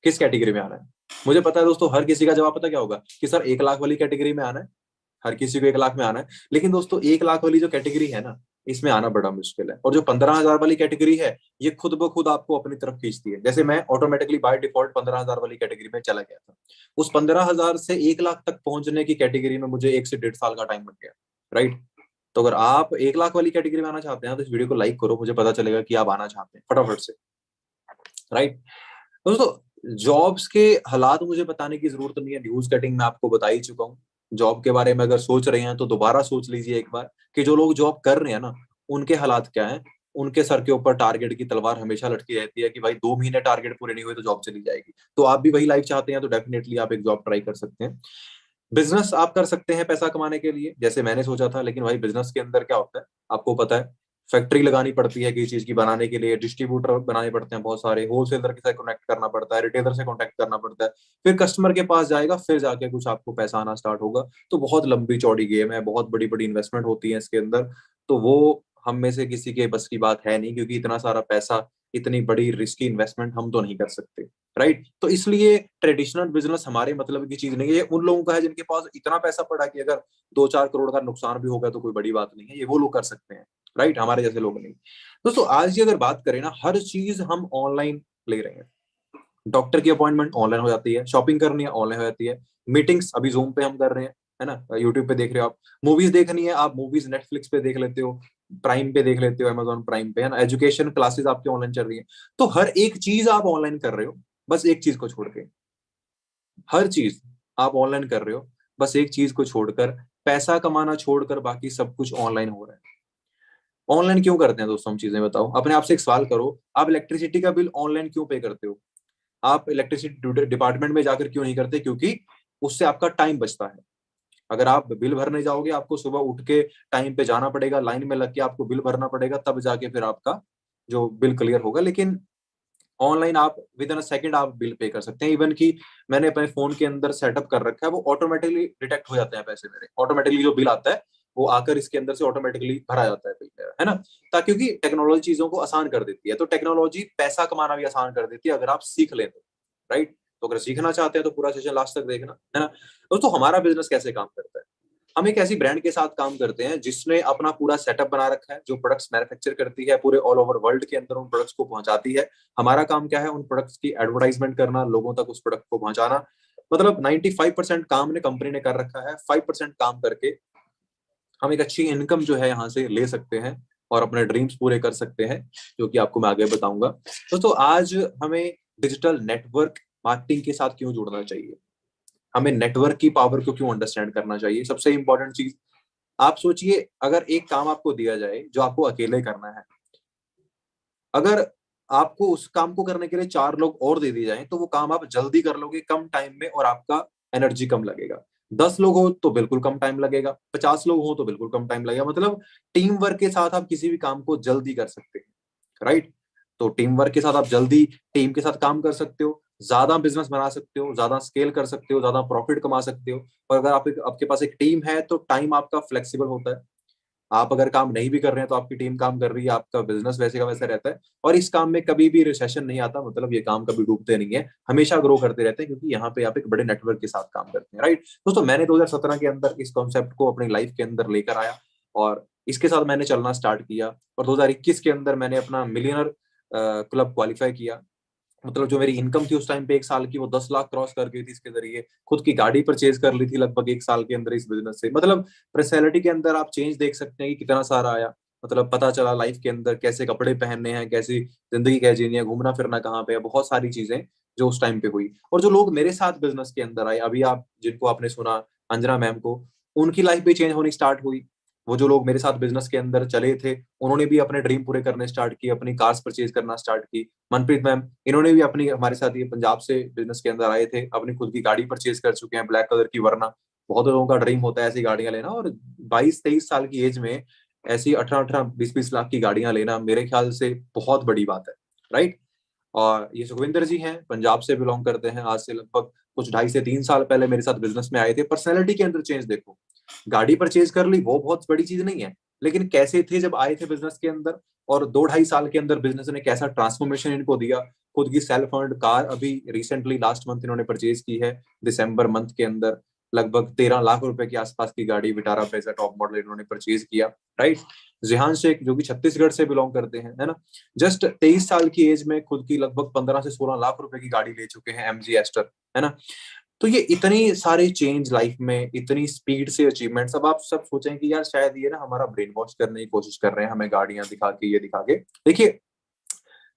किस कैटेगरी में आना है। मुझे पता है दोस्तों, हर किसी का जवाब पता क्या होगा कि सर 1 लाख वाली कैटेगरी में आना है। हर किसी को 1 लाख में आना है। लेकिन दोस्तों 1 लाख वाली जो कैटेगरी है ना, इसमें आना बड़ा मुश्किल है। और जो 15,000 वाली कैटेगरी है, ये खुद ब खुद आपको अपनी तरफ खींचती है। जैसे मैं ऑटोमेटिकली बाय डिफॉल्ट 15,000 वाली कैटेगरी में चला गया था। उस 15,000 से 1 लाख तक पहुंचने की कैटेगरी में मुझे 1 से 1.5 साल का टाइम लग गया, राइट। तो अगर आप 1 लाख वाली कैटेगरी में आना चाहते हैं तो इस वीडियो को लाइक करो, मुझे पता चलेगा कि आप आना चाहते हैं फटाफट से, राइट। दोस्तों जॉब्स के हालात मुझे बताने की जरूरत नहीं है, न्यूज कटिंग में आपको बता ही चुका हूँ। जॉब के बारे में अगर सोच रहे हैं तो दोबारा सोच लीजिए एक बार कि जो लोग जॉब कर रहे हैं ना, उनके हालात क्या हैं। उनके सर के ऊपर टारगेट की तलवार हमेशा लटकी रहती है कि भाई 2 महीने टारगेट पूरे नहीं हुए तो जॉब चली जाएगी। तो आप भी वही लाइफ चाहते हैं तो डेफिनेटली आप एक जॉब ट्राई कर सकते हैं। बिजनेस आप कर सकते हैं पैसा कमाने के लिए, जैसे मैंने सोचा था। लेकिन भाई बिजनेस के अंदर क्या होता है आपको पता है, फैक्ट्री लगानी पड़ती है किसी चीज की बनाने के लिए, डिस्ट्रीब्यूटर बनाने पड़ते हैं बहुत सारे, होलसेलर के साथ कनेक्ट करना पड़ता है, रिटेलर से कॉन्टेक्ट करना पड़ता है, फिर कस्टमर के पास जाएगा, फिर जाके कुछ आपको पैसा आना स्टार्ट होगा। तो बहुत लंबी चौड़ी गेम है, बहुत बड़ी बड़ी इन्वेस्टमेंट होती है इसके अंदर। तो वो हम में से किसी के बस की बात है नहीं, क्योंकि इतना सारा पैसा, इतनी बड़ी रिस्की इन्वेस्टमेंट हम तो नहीं कर सकते, राइट। तो इसलिए ट्रेडिशनल बिजनेस हमारे मतलब की चीज नहीं है। ये उन लोगों का है जिनके पास इतना पैसा पड़ा कि अगर 2-4 करोड़ का नुकसान भी होगा तो कोई बड़ी बात नहीं है, ये वो लोग कर सकते हैं, राइट, हमारे जैसे लोग नहीं। दोस्तों आज की अगर बात करें ना, हर चीज हम ऑनलाइन ले रहे हैं। डॉक्टर की अपॉइंटमेंट ऑनलाइन हो जाती है, शॉपिंग करनी है ऑनलाइन हो जाती है, मीटिंग्स अभी जूम पे हम कर रहे हैं, है ना, यूट्यूब पे देख रहे हो आप, मूवीज देखनी है आप मूवीज नेटफ्लिक्स पे देख लेते हो, प्राइम पे देख लेते हो, अमेजोन प्राइम पे, है ना, एजुकेशन क्लासेस आपकी ऑनलाइन चल रही है। तो हर एक चीज आप ऑनलाइन कर रहे हो, बस एक चीज को छोड़ के। हर चीज आप ऑनलाइन कर रहे हो, बस एक चीज को छोड़कर, पैसा कमाना छोड़कर बाकी सब कुछ ऑनलाइन हो रहा है। ऑनलाइन क्यों करते हैं दोस्तों हम चीजें बताओ? अपने आप से एक सवाल करो, आप इलेक्ट्रिसिटी का बिल ऑनलाइन क्यों पे करते हो? आप इलेक्ट्रिसिटी डिपार्टमेंट में जाकर क्यों नहीं करते? क्योंकि उससे आपका टाइम बचता है। अगर आप बिल भरने जाओगे, आपको सुबह उठ के टाइम पे जाना पड़ेगा, लाइन में लग के आपको बिल भरना पड़ेगा, तब जाके फिर आपका जो बिल क्लियर होगा। लेकिन ऑनलाइन आप विद इन अ सेकंड आप बिल पे कर सकते हैं। इवन कि मैंने अपने फोन के अंदर सेटअप कर रखा है, वो ऑटोमेटिकली डिटेक्ट हो जाते हैं पैसे मेरे, ऑटोमेटिकली जो बिल आता है वो आकर इसके अंदर से ऑटोमेटिकली भरा जाता है बिल मेरा, है ना। ताकि क्योंकि टेक्नोलॉजी चीजों को आसान कर देती है, तो टेक्नोलॉजी पैसा कमाना भी आसान कर देती है अगर आप सीख लें तो, राइट। तो अगर सीखना चाहते हैं तो पूरा सेशन लास्ट तक देखना, है ना। दोस्तों हमारा बिजनेस कैसे काम करता है? हम एक ऐसी ब्रांड के साथ काम करते हैं जिसने अपना पूरा सेटअप बना रखा है, जो प्रोडक्ट्स मैन्युफैक्चर करती है पूरे ऑल ओवर वर्ल्ड के अंदर, उन प्रोडक्ट्स को पहुंचाती है। हमारा काम क्या है? उन प्रोडक्ट्स की एडवर्टाइजमेंट करना, लोगों तक उस प्रोडक्ट को पहुंचाना। मतलब 95% काम ने कंपनी ने कर रखा है, 5% काम करके हम एक अच्छी इनकम जो है यहाँ से ले सकते हैं और अपने ड्रीम्स पूरे कर सकते हैं, जो कि आपको मैं आगे बताऊंगा। दोस्तों आज हमें डिजिटल नेटवर्क मार्केटिंग के साथ क्यों जुड़ना चाहिए? हमें नेटवर्क की पावर को क्यों अंडरस्टैंड करना चाहिए? सबसे इंपॉर्टेंट चीज, आप सोचिए, अगर एक काम आपको दिया जाए जो आपको अकेले करना है, अगर आपको उस काम को करने के लिए 4 लोग और दे दिए जाएं, तो वो काम आप जल्दी कर लोगे कम टाइम में और आपका एनर्जी कम लगेगा। 10 लोग हो तो बिल्कुल कम टाइम लगेगा, 50 लोग हो तो बिल्कुल कम टाइम लगेगा। मतलब टीम वर्क के साथ आप किसी भी काम को जल्दी कर सकते हैं, राइट। तो टीम वर्क के साथ आप जल्दी टीम के साथ काम कर सकते हो, ज्यादा बिजनेस बना सकते हो, ज्यादा स्केल कर सकते हो, ज्यादा प्रॉफिट कमा सकते हो। और अगर आपके पास एक टीम है तो टाइम आपका फ्लेक्सिबल होता है। आप अगर काम नहीं भी कर रहे हैं तो आपकी टीम काम कर रही है, आपका बिजनेस वैसे का वैसा रहता है। और इस काम में कभी भी रिसेशन नहीं आता, मतलब ये काम कभी डूबते नहीं है, हमेशा ग्रो करते रहते हैं, क्योंकि यहाँ पे आप एक बड़े नेटवर्क के साथ काम करते हैं, राइट। दोस्तों मैंने 2017 के अंदर इस कॉन्सेप्ट को अपनी लाइफ के अंदर लेकर आया और इसके साथ मैंने चलना स्टार्ट किया। और 2021 के अंदर मैंने अपना मिलियनर क्लब क्वालिफाई किया। मतलब जो मेरी इनकम थी उस टाइम पे 1 साल की, वो 10 लाख क्रॉस कर गई थी इसके जरिए। खुद की गाड़ी परचेज कर ली थी लगभग 1 साल के अंदर इस बिजनेस से। मतलब पर्सनैलिटी के अंदर आप चेंज देख सकते हैं कि कितना सारा आया। मतलब पता चला लाइफ के अंदर कैसे कपड़े पहनने हैं, कैसी जिंदगी कैसे जीनी है, घूमना फिरना कहाँ पे है, बहुत सारी चीजें जो उस टाइम पे हुई। और जो लोग मेरे साथ बिजनेस के अंदर आए, अभी आप जिनको आपने सुना, अंजना मैम को, उनकी लाइफ भी चेंज होनी स्टार्ट हुई। वो जो लोग मेरे साथ बिजनेस के अंदर चले थे, उन्होंने भी अपने ड्रीम पूरे करने स्टार्ट किए, अपनी कार्स परचेज करना स्टार्ट की। मनप्रीत मैम, इन्होंने भी अपनी, हमारे साथ ये पंजाब से बिजनेस के अंदर आए थे, अपनी खुद की गाड़ी परचेज कर चुके हैं ब्लैक कलर की। वरना बहुत लोगों का ड्रीम होता है ऐसी गाड़ियां लेना, और 22-23 साल की एज में ऐसी 18-18 20-20 लाख की गाड़ियां लेना मेरे ख्याल से बहुत बड़ी बात है, राइट। और ये सुखविंदर जी हैं, पंजाब से बिलोंग करते हैं। आज से लगभग कुछ 2.5 से 3 साल पहले मेरे साथ बिजनेस में आए थे। पर्सनैलिटी के अंदर चेंज देखो, गाड़ी परचेज कर ली वो बहुत बड़ी चीज नहीं है, लेकिन कैसे थे जब आए थे बिजनेस के अंदर, और 2-2.5 साल के अंदर बिजनेस ने कैसा ट्रांसफॉर्मेशन इनको दिया। खुद की सेल्फ अर्न्ड कार अभी रिसेंटली लास्ट मंथ इन्होंने परचेज की है, दिसंबर मंथ के अंदर। लगभग 13 लाख रुपए के आसपास की गाड़ी विटारा ब्रेजा टॉप मॉडल इन्होंने परचेज किया, राइट। जिहान शेख जो कि छत्तीसगढ़ से बिलोंग करते हैं, है ना, जस्ट 23 साल की एज में खुद की लगभग 15 से 16 लाख रुपए की गाड़ी ले चुके हैं, एमजी एस्टर, है ना। तो ये इतनी सारे चेंज लाइफ में, इतनी स्पीड से अचीवमेंट्स। अब आप सब सोचें कि यार शायद ये ना हमारा ब्रेन वॉश करने की कोशिश कर रहे हैं, हमें गाड़ियां दिखा के, ये दिखा के। देखिए,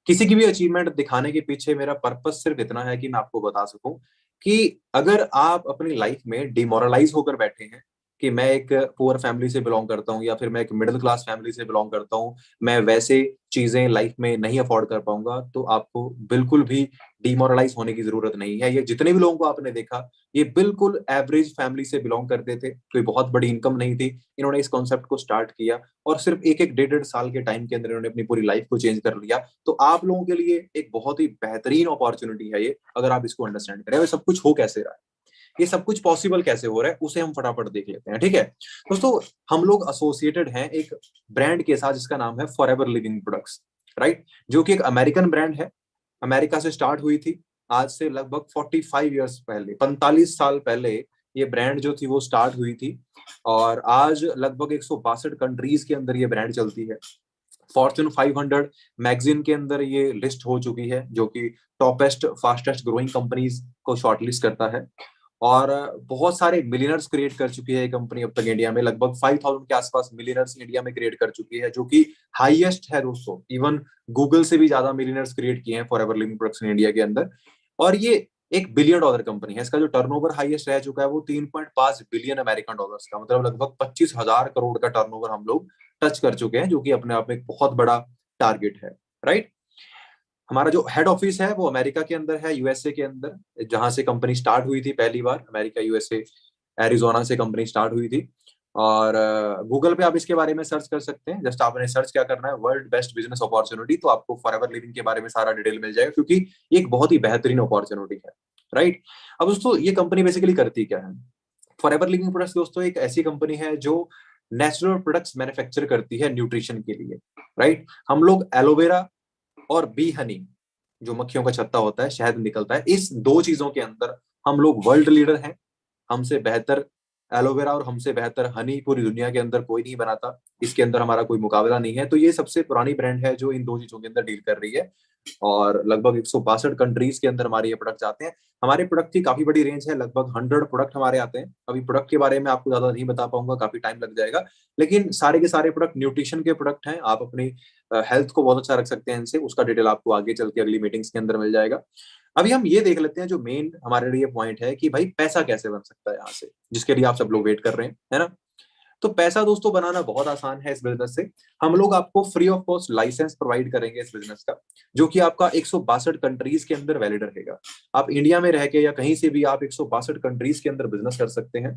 किसी की भी अचीवमेंट दिखाने के पीछे मेरा पर्पस सिर्फ इतना है कि मैं आपको बता सकूं कि अगर आप अपनी लाइफ में डिमोरलाइज होकर बैठे हैं कि मैं एक पुअर फैमिली से बिलोंग करता हूँ या फिर मैं एक मिडिल क्लास फैमिली से बिलोंग करता हूँ, मैं वैसे चीजें लाइफ में नहीं अफोर्ड कर पाऊंगा, तो आपको बिल्कुल भी डिमोरलाइज होने की जरूरत नहीं है। ये जितने भी लोगों को आपने देखा, ये बिल्कुल एवरेज फैमिली से बिलोंग करते थे, कोई बहुत बड़ी इनकम नहीं थी। इन्होंने इस कॉन्सेप्ट को स्टार्ट किया और सिर्फ एक एक 1.5-1.5 साल के टाइम के अंदर इन्होंने अपनी पूरी लाइफ को चेंज कर लिया। तो आप लोगों के लिए एक बहुत ही बेहतरीन अपॉर्चुनिटी है ये, अगर आप इसको अंडरस्टैंड करें। ये सब कुछ हो कैसे रहा है, ये सब कुछ पॉसिबल कैसे हो रहा है, उसे हम फटाफट देख लेते हैं, ठीक है। दोस्तों हम लोग एसोसिएटेड हैं एक ब्रांड के साथ जिसका नाम है फॉरएवर लिविंग प्रोडक्ट्स, राइट, जो कि एक अमेरिकन ब्रांड है। अमेरिका से स्टार्ट हुई थी आज से लगभग 45 ईयर्स पहले, 45 साल पहले ये ब्रांड जो थी वो स्टार्ट हुई थी। और आज लगभग 162 कंट्रीज के अंदर ये ब्रांड चलती है। फॉर्च्यून 500 मैगजीन के अंदर ये लिस्ट हो चुकी है, जो कि टॉपेस्ट फास्टेस्ट ग्रोइंग कंपनीज को शॉर्टलिस्ट करता है। और बहुत सारे मिलियनर्स क्रिएट कर चुकी है ये कंपनी अब तक इंडिया में। लगभग 5000 के आसपास मिलियनर्स इंडिया में क्रिएट कर चुकी है, जो कि हाईएस्ट है दोस्तों। इवन गूगल से भी ज्यादा मिलियनर्स क्रिएट किए हैं फॉरएवर लिविंग प्रोडक्ट्स ने इंडिया के अंदर। और ये $1 बिलियन कंपनी है। इसका जो टर्नओवर हाईएस्ट रह चुका है वो 3.5 बिलियन अमेरिकन डॉलर्स का, मतलब लगभग 25,000 करोड़ का टर्नओवर हम लोग टच कर चुके हैं, जो कि अपने आप में एक बहुत बड़ा टारगेट है, राइट। हमारा जो हेड ऑफिस है वो अमेरिका के अंदर है, यूएसए के अंदर, जहां से कंपनी स्टार्ट हुई थी पहली बार। अमेरिका यूएसए एरिजोना से कंपनी स्टार्ट हुई थी। और गूगल पे आप इसके बारे में सर्च कर सकते हैं। जस्ट आपने सर्च क्या करना है, वर्ल्ड बेस्ट बिजनेस अपॉर्चुनिटी, तो आपको फॉरएवर लिविंग के बारे में सारा डिटेल मिल जाएगा, क्योंकि ये एक बहुत ही बेहतरीन अपॉर्चुनिटी है। राइट। अब दोस्तों ये कंपनी बेसिकली करती क्या है? फॉरएवर लिविंग प्रोडक्ट्स दोस्तों एक ऐसी कंपनी है जो नेचुरल प्रोडक्ट्स मैन्युफैक्चर करती है न्यूट्रिशन के लिए। राइट। हम लोग एलोवेरा और बी हनी, जो मक्खियों का छत्ता होता है, शहद निकलता है, इस दो चीजों के अंदर हम लोग वर्ल्ड लीडर हैं। हमसे बेहतर एलोवेरा और हमसे बेहतर हनी पूरी दुनिया के अंदर कोई नहीं बनाता। इसके अंदर हमारा कोई मुकाबला नहीं है। तो ये सबसे पुरानी ब्रांड है जो इन दो चीजों के अंदर डील कर रही है। और लगभग 162 कंट्रीज के अंदर हमारे ये प्रोडक्ट आते हैं। हमारे प्रोडक्ट की काफी बड़ी रेंज है, लगभग 100 प्रोडक्ट हमारे आते हैं। अभी प्रोडक्ट के बारे में आपको ज्यादा नहीं बता पाऊंगा, काफी टाइम लग जाएगा। लेकिन सारे के सारे प्रोडक्ट न्यूट्रिशन के प्रोडक्ट हैं। आप अपनी हेल्थ को बहुत अच्छा रख सकते हैं इनसे। उसका डिटेल आपको आगे चल के अगली मीटिंग्स के अंदर मिल जाएगा। अभी हम ये देख लेते हैं जो मेन हमारे लिए पॉइंट है कि भाई पैसा कैसे बन सकता है यहाँ से, जिसके लिए आप सब लोग वेट कर रहे हैं, है ना। तो पैसा दोस्तों बनाना बहुत आसान है इस बिजनेस से। हम लोग आपको free of cost licence provide करेंगे इस बिजनेस का, जो कि आपका 162 कंट्रीज के अंदर वैलिड रहेगा। आप इंडिया में रह के या कहीं से भी आप 162 कंट्रीज के अंदर बिजनेस कर सकते हैं।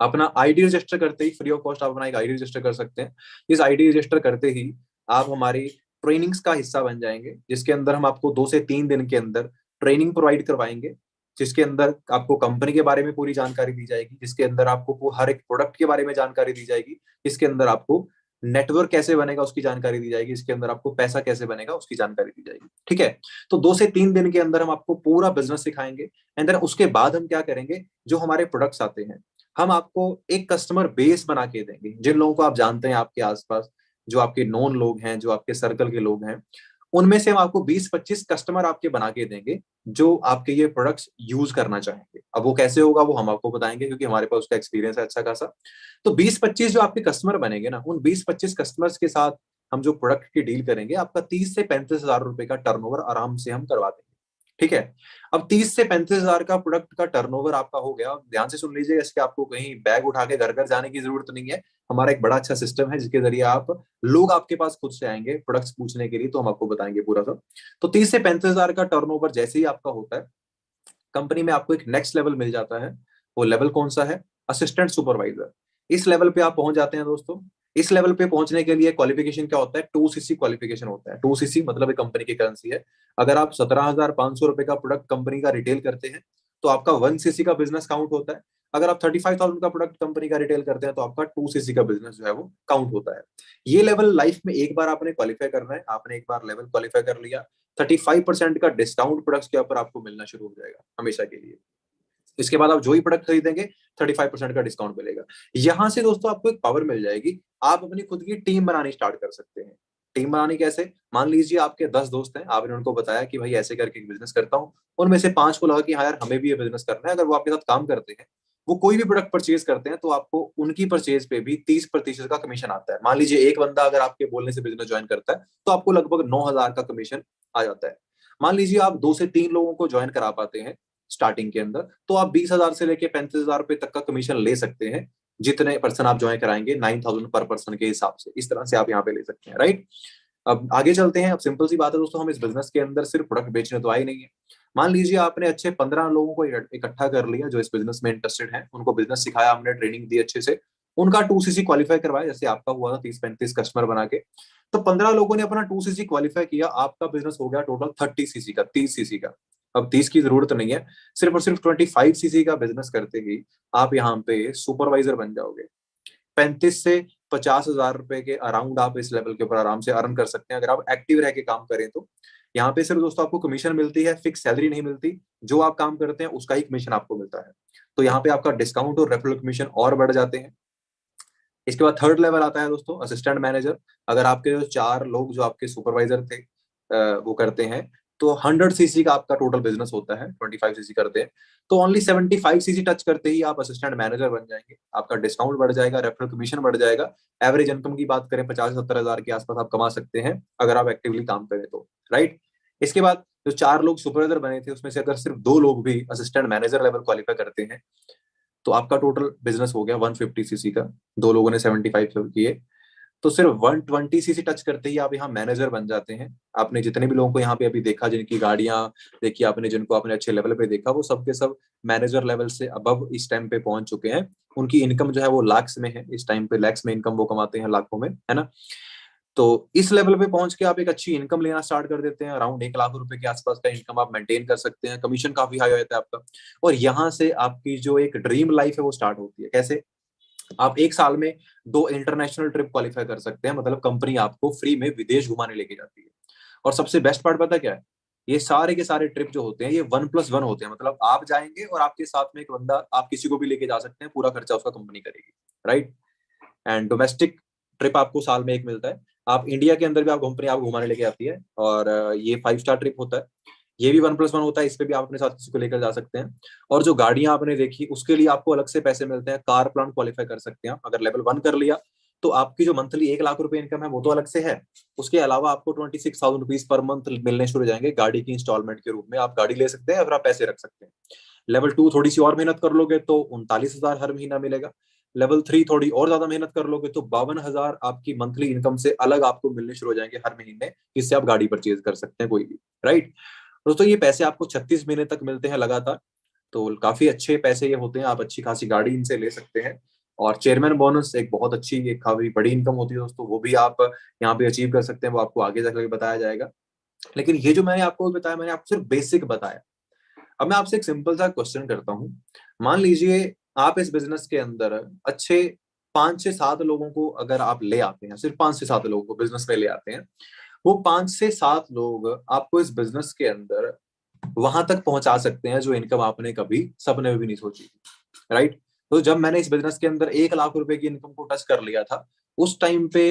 अपना आईडी रजिस्टर करते ही फ्री ऑफ कॉस्ट आप अपना एक आईडी रजिस्टर कर सकते हैं। इस आईडी रजिस्टर करते ही आप हमारी ट्रेनिंग्स का हिस्सा बन जाएंगे, जिसके अंदर हम आपको 2 से 3 दिन के अंदर ट्रेनिंग प्रोवाइड करवाएंगे, जिसके अंदर आपको कंपनी के बारे में पूरी जानकारी दी जाएगी, जिसके अंदर आपको हर एक प्रोडक्ट के बारे में जानकारी दी जाएगी, इसके अंदर आपको नेटवर्क कैसे बनेगा उसकी जानकारी दी जाएगी, इसके अंदर आपको पैसा कैसे बनेगा उसकी जानकारी दी जाएगी। ठीक है। तो 2 से 3 दिन के अंदर हम आपको पूरा बिजनेस सिखाएंगे। एंड देन उसके बाद हम क्या करेंगे, जो हमारे प्रोडक्ट्स आते हैं हम आपको एक कस्टमर बेस बना के देंगे। जिन लोगों को आप जानते हैं आपके आसपास, जो आपके नोन लोग हैं, जो आपके सर्कल के लोग हैं, उनमें से हम आपको 20-25 कस्टमर आपके बना के देंगे जो आपके ये प्रोडक्ट्स यूज करना चाहेंगे। अब वो कैसे होगा वो हम आपको बताएंगे, क्योंकि हमारे पास उसका एक्सपीरियंस है अच्छा खासा। तो 20-25 जो आपके कस्टमर बनेंगे ना, उन 20-25 कस्टमर्स के साथ हम जो प्रोडक्ट की डील करेंगे, आपका 30 से 35 हजार रुपए का टर्नओवर आराम से हम करवा देंगे। ठीक है। अब 30 से 35 हजार का प्रोडक्ट का टर्नओवर आपका हो गया। ध्यान से सुन लीजिएगा, इसके आपको कहीं बैग उठा के घर घर जाने की जरूरत नहीं है। हमारा एक बड़ा अच्छा सिस्टम है जिसके जरिए आप लोग आपके पास खुद से आएंगे प्रोडक्ट्स पूछने के लिए, तो हम आपको बताएंगे पूरा सब। तो 30 से 35 हजार का टर्नओवर जैसे ही आपका होता है, कंपनी में आपको एक नेक्स्ट लेवल मिल जाता है। वो लेवल कौन सा है? Assistant supervisor. इस लेवल पे आप पहुंच जाते हैं दोस्तों। इस लेवल पे पहुंचने के लिए क्वालिफिकेशन क्या होता है? 2cc क्वालिफिकेशन होता है। 2cc मतलब एक कंपनी की करेंसी है। अगर आप 17,500 रुपए का प्रोडक्ट कंपनी का रिटेल करते हैं तो आपका 1cc का बिजनेस काउंट होता है। अगर आप 35,000 का प्रोडक्ट कंपनी का रिटेल करते हैं तो आपका 2cc का बिजनेस जो है वो काउंट होता है। ये लेवल लाइफ में एक बार आपने क्वालिफाई करना है। आपने एक बार लेवल क्वालिफाई कर लिया, 35% का डिस्काउंट प्रोडक्ट्स के ऊपर आपको मिलना शुरू हो जाएगा हमेशा के लिए। इसके बाद आप जो ही प्रोडक्ट खरीदेंगे 35% का डिस्काउंट मिलेगा। यहां से दोस्तों आपको एक पावर मिल जाएगी। आप अपनी खुद की टीम बनानी स्टार्ट कर सकते हैं। टीम बनानी कैसे? मान लीजिए आपके 10 दोस्त हैं, आपने उनको बताया कि भाई ऐसे करके एक बिजनेस करता हूँ। उनमें से 5 को लगा कि हाँ यार हमें भी ये बिजनेस करना है। अगर वो आपके साथ काम करते हैं, वो कोई भी प्रोडक्ट परचेज करते हैं, तो आपको उनकी परचेज पे भी 30% का कमीशन आता है। मान लीजिए एक बंदा अगर आपके बोलने से बिजनेस ज्वाइन करता है तो आपको लगभग 9,000 का कमीशन आ जाता है। मान लीजिए आप 2 से 3 लोगों को ज्वाइन करा पाते हैं स्टार्टिंग के अंदर, तो आप 20,000 से लेके 35,000 रुपए तक का कमीशन ले सकते हैं। जितने पर्सन आप ज्वाइन कराएंगे 9,000 पर पर्सन के हिसाब से, इस तरह से आप यहाँ पे ले सकते हैं। राइट। अब आगे चलते हैं। अब सिंपल सी बात है दोस्तों, हम इस बिजनेस के अंदर सिर्फ प्रोडक्ट बेचने तो आए नहीं है। मान लीजिए आपने अच्छे 15 लोगों को इकट्ठा कर लिया जो इस बिजनेस में इंटरेस्टेड है, उनको बिजनेस सिखाया, हमने ट्रेनिंग दी अच्छे से, उनका 2cc क्वालिफाई करवाया, जैसे आपका हुआ था 30-35 कस्टमर बना के। तो 15 लोगों ने अपना 2cc क्वालिफाई किया, आपका बिजनेस हो गया टोटल 30cc का, 30cc का। अब 30 की जरूरत नहीं है, सिर्फ और सिर्फ 25cc का बिजनेस करते ही आप यहाँ पे सुपरवाइजर बन जाओगे। 35 से 50 हजार रुपए के अराउंड आप इस लेवल के ऊपर आराम से अर्न कर सकते हैं अगर आप एक्टिव रह के काम करें तो। यहाँ पे सिर्फ दोस्तों आपको कमीशन मिलती है, फिक्स सैलरी नहीं मिलती। जो आप काम करते हैं उसका ही कमीशन आपको मिलता है। तो यहाँ पे आपका डिस्काउंट और रेफरल कमीशन और बढ़ जाते हैं। इसके बाद थर्ड लेवल आता है दोस्तों असिस्टेंट मैनेजर। अगर आपके जो 4 लोग जो आपके सुपरवाइजर थे वो करते हैं, तो 100cc का आपका टोटल बिजनेस होता है, 25cc करते हैं, तो ओनली 75cc टच करते ही आप असिस्टेंट मैनेजर बन जाएंगे। आपका डिस्काउंट बढ़ जाएगा, रेफरल कमीशन बढ़ जाएगा। एवरेज इनकम की बात करें 50-70 हजार के आसपास आप कमा सकते हैं अगर आप एक्टिवली काम करें तो। राइट। इसके बाद जो 4 लोग सुपरवाइजर बने थे उसमें से अगर सिर्फ 2 लोग भी असिस्टेंट मैनेजर लेवल क्वालिफाई करते हैं, तो आपका टोटल बिजनेस हो गया 150cc का। 2 लोगों ने 75 किए, तो सिर्फ 120 सीसी टच करते ही आप यहाँ मैनेजर बन जाते हैं। आपने जितने भी लोगों को यहाँ पे अभी देखा, जिनकी गाड़ियां देखी आपने, जिनको आपने अच्छे लेवल पे देखा, वो सब के सब मैनेजर लेवल से अबव इस टाइम पे पहुंच चुके हैं। उनकी इनकम जो है वो लाख्स में है इस टाइम पे, लैक्स में इनकम वो कमाते हैं, लाखों में, है ना। तो इस लेवल पे पहुंच के आप एक अच्छी इनकम लेना स्टार्ट कर देते हैं। अराउंड 1 लाख रुपए के आसपास का इनकम आप मेंटेन कर सकते हैं। कमीशन काफी हाई हो जाता है आपका। और यहाँ से आपकी जो एक ड्रीम लाइफ है वो स्टार्ट होती है। कैसे? आप एक साल में 2 इंटरनेशनल ट्रिप क्वालिफाई कर सकते हैं। मतलब कंपनी आपको फ्री में विदेश घुमाने लेके जाती है। और सबसे बेस्ट पार्ट पता क्या है? ये सारे के सारे ट्रिप जो होते हैं ये 1+1 होते हैं। मतलब आप जाएंगे और आपके साथ में एक बंदा, आप किसी को भी लेके जा सकते हैं, पूरा खर्चा उसका कंपनी करेगी, राइट। एंड डोमेस्टिक ट्रिप आपको साल में एक मिलता है। आप इंडिया के अंदर भी आप कंपनी आपको घुमाने लेके आती है, और ये 5 स्टार ट्रिप होता है। ये भी 1+1 होता है। इस पे भी आप अपने साथ किसी को लेकर जा सकते हैं। और जो गाड़ियां आपने देखी उसके लिए आपको अलग से पैसे मिलते हैं। कार प्लान क्वालिफाई कर सकते हैं। अगर लेवल 1 कर लिया तो आपकी जो मंथली 1 लाख रुपए इनकम है वो तो अलग से है। उसके अलावा आपको 26,000 रुपीज पर मंथ मिलने शुरू हो जाएंगे गाड़ी की इंस्टॉलमेंट के रूप में। आप गाड़ी ले सकते हैं या फिर आप पैसे रख सकते हैं। लेवल 2 थोड़ी सी और मेहनत कर लोगे तो 39,000 हर महीना मिलेगा। लेवल 3 थोड़ी और ज्यादा मेहनत कर लोगे तो 52,000 आपकी मंथली इनकम से अलग आपको मिलने शुरू हो जाएंगे हर महीने, जिससे आप गाड़ी परचेज कर सकते हैं कोई भी, राइट। दोस्तों ये पैसे आपको 36 महीने तक मिलते हैं लगातार। तो काफी अच्छे पैसे ये होते हैं। आप अच्छी खासी गाड़ी इनसे ले सकते हैं। और चेयरमैन बोनस एक बहुत अच्छी, एक काफी बड़ी इनकम होती है दोस्तों, वो भी आप यहाँ पे अचीव कर सकते हैं। वो आपको आगे जाकर बताया जाएगा। लेकिन ये जो मैंने आपको बताया, मैंने आपको सिर्फ बेसिक बताया। अब मैं आपसे एक सिंपल सा क्वेश्चन करता हूँ। मान लीजिए आप इस बिजनेस के अंदर अच्छे 5 से 7 लोगों को अगर आप ले आते हैं, सिर्फ 5 से 7 लोगों को बिजनेस में ले आते हैं, वो 5 से 7 लोग आपको इस बिजनेस के अंदर वहां तक पहुंचा सकते हैं जो इनकम आपने कभी सपने में भी नहीं सोची, राइट। तो जब मैंने इस बिजनेस के अंदर 1 लाख रुपए की इनकम को टच कर लिया था, उस टाइम पे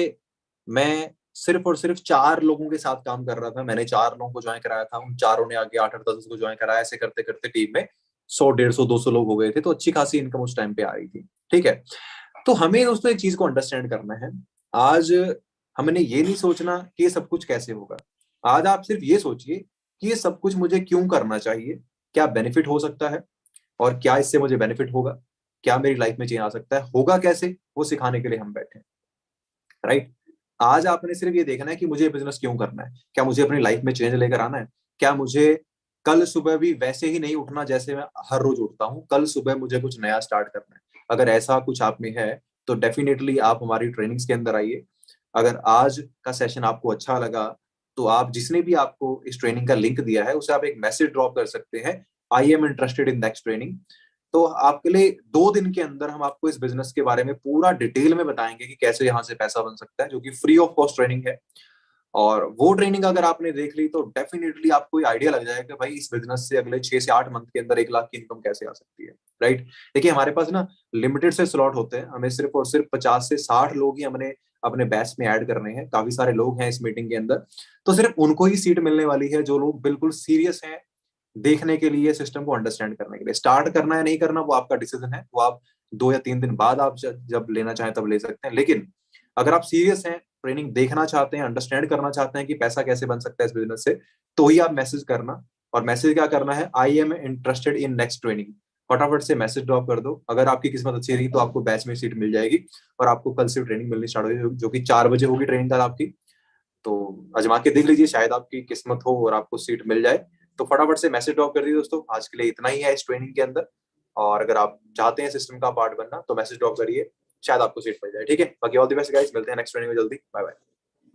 मैं सिर्फ और सिर्फ 4 लोगों के साथ काम कर रहा था। मैंने 4 लोगों को ज्वाइन कराया था, उन चारों ने आगे 8-8 10 को ज्वाइन कराया। ऐसे करते करते टीम में 100 150 200 लोग हो गए थे। तो अच्छी खासी इनकम उस टाइम पे आ रही थी, ठीक है। तो हमें दोस्तों एक चीज को अंडरस्टैंड करना है। आज हमने ये नहीं सोचना कि ये सब कुछ कैसे होगा। आज आप सिर्फ ये सोचिए कि ये सब कुछ मुझे क्यों करना चाहिए, क्या बेनिफिट हो सकता है, और क्या इससे मुझे बेनिफिट होगा, क्या मेरी लाइफ में चेंज आ सकता है, होगा कैसे, वो सिखाने के लिए हम बैठे हैं, राइट। आज आपने सिर्फ ये देखना है कि मुझे बिजनेस क्यों करना है, क्या मुझे अपनी लाइफ में चेंज लेकर आना है, क्या मुझे कल सुबह भी वैसे ही नहीं उठना जैसे मैं हर रोज उठता हूँ, कल सुबह मुझे कुछ नया स्टार्ट करना है। अगर ऐसा कुछ आप में है तो डेफिनेटली आप हमारी ट्रेनिंग्स के अंदर आइए। अगर आज का सेशन आपको अच्छा लगा तो आप, जिसने भी आपको इस ट्रेनिंग का लिंक दिया है, उसे आप एक मैसेज ड्रॉप कर सकते हैं, I am interested in next training. तो आपके लिए 2 दिन के अंदर हम आपको इस बिजनेस के बारे में पूरा डिटेल में बताएंगे कि कैसे यहाँ से पैसा बन सकता है, जो कि फ्री ऑफ कॉस्ट ट्रेनिंग है। और वो ट्रेनिंग अगर आपने देख ली तो डेफिनेटली आपको आइडिया लग जाएगा कि भाई इस बिजनेस से अगले 6 से 8 मंथ के अंदर 1 लाख की इनकम कैसे आ सकती है, राइट। देखिए हमारे पास ना लिमिटेड से स्लॉट होते हैं। हमें सिर्फ और सिर्फ 50 से 60 लोग ही हमने अपने बैच में ऐड करने हैं। काफी सारे लोग हैं इस मीटिंग के अंदर, तो सिर्फ उनको ही सीट मिलने वाली है जो लोग बिल्कुल सीरियस हैं देखने के लिए, सिस्टम को अंडरस्टैंड करने के लिए। स्टार्ट करना है नहीं करना वो आपका डिसीजन है, वो आप 2 या 3 दिन बाद आप जब लेना चाहें तब ले सकते हैं। लेकिन अगर आप सीरियस हैं, ट्रेनिंग देखना चाहते हैं, अंडरस्टैंड करना चाहते हैं कि पैसा कैसे बन सकता है इस बिजनेस से, तो ही आप मैसेज करना। और मैसेज क्या करना है? I am interested in next training. फटाफट से मैसेज ड्रॉप कर दो। अगर आपकी किस्मत अच्छी रही तो आपको बैच में सीट मिल जाएगी, और आपको कल से ट्रेनिंग मिलनी स्टार्ट होगी, जो कि 4 बजे होगी ट्रेनिंग कल आपकी। तो आजमा के देख लीजिए, शायद आपकी किस्मत हो और आपको सीट मिल जाए। तो फटाफट से मैसेज ड्रॉप कर दीजिए दोस्तों। आज के लिए इतना ही है इस ट्रेनिंग के अंदर। और अगर आप चाहते हैं सिस्टम का पार्ट बनना तो मैसेज ड्रॉप करिए, शायद आपको सीट मिल जाए, ठीक है। बाकी ऑल द बेस्ट गाइस, मिलते हैं नेक्स्ट ट्रेनिंग में जल्दी। Bye bye.